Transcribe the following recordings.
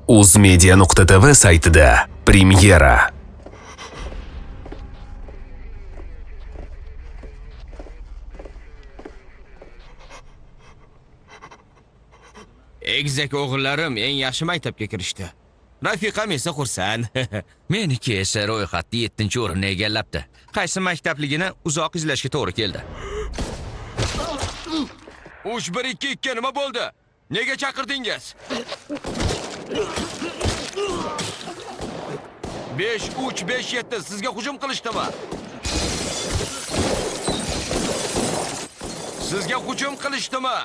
Uzmedia.tv saytida premyera. Egizak o'g'illarim eng yaxshi maktabga kirishdi. Rafiqam esa xursand. Meniki esa ro'yxatda 7-o'rinni egallabdi. Qaysi maktabligini uzoq izlashga to'g'ri keldi. 3-1-2-2 nima bo'ldi? Nega chaqirdingiz? 5-3-5-7 sizga hujum qilishdimi? Sizga hujum qilishdimi?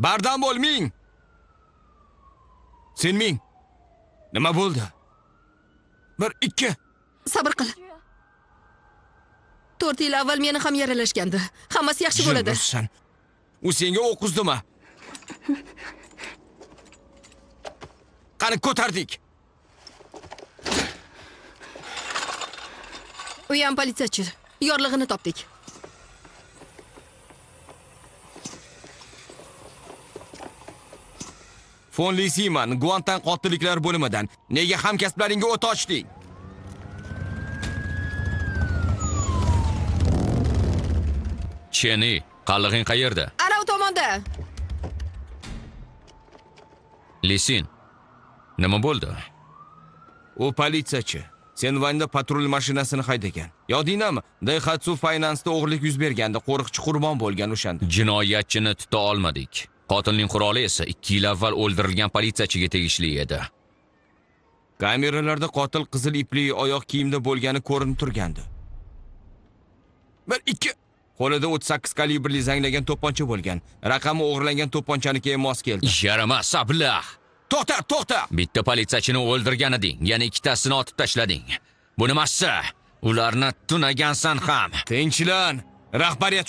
Bardam bo'l, ming. Sen ming. Nima bo'ldi? 1-2. Sabr qil. 4 yil avval meni ham yaralashgandi. Hammasi yaxshi bo'ladi. Jimsan. U senga o'q uzdimi? Qani ko'tardik. U ham politsiyachi. Yorlig'ini topdik. Fon Lisiman, Guantan qotilliklar bo'limidan. Nega hamkasblaringga o't ochding? Cheni, qallig'ing qayerda? Ana u tomonda. Lisin. Nima bo'ldi? U politsiyachi. Senvanda patrul mashinasini haydagan. Yodingizmi? Daihatsu Finance'da o'g'irlik yuz berganda qo'riqchi qurbon bo'lgan o'shanda. Jinoyatchini tuta olmadik. Qotilning quroli esa 2 yil avval o'ldirilgan politsiyachiga tegishli edi. Kameralarda qotil qizil ipli oyoq kiyimda bo'lgani ko'rinib turgandi. 1-2. Qo'lida 38 kalibrli zanglagan to'pponcha bo'lgan. Raqami o'g'irlangan to'pponchaniga mos keldi. Yaramas ablah. To'xta! Bitta politsiyachini o'ldirgan eding, yana ikkitasini otib tashlading. Bu nimasi? Ularni tunagansan ham. Tinchlan. Rahbariyat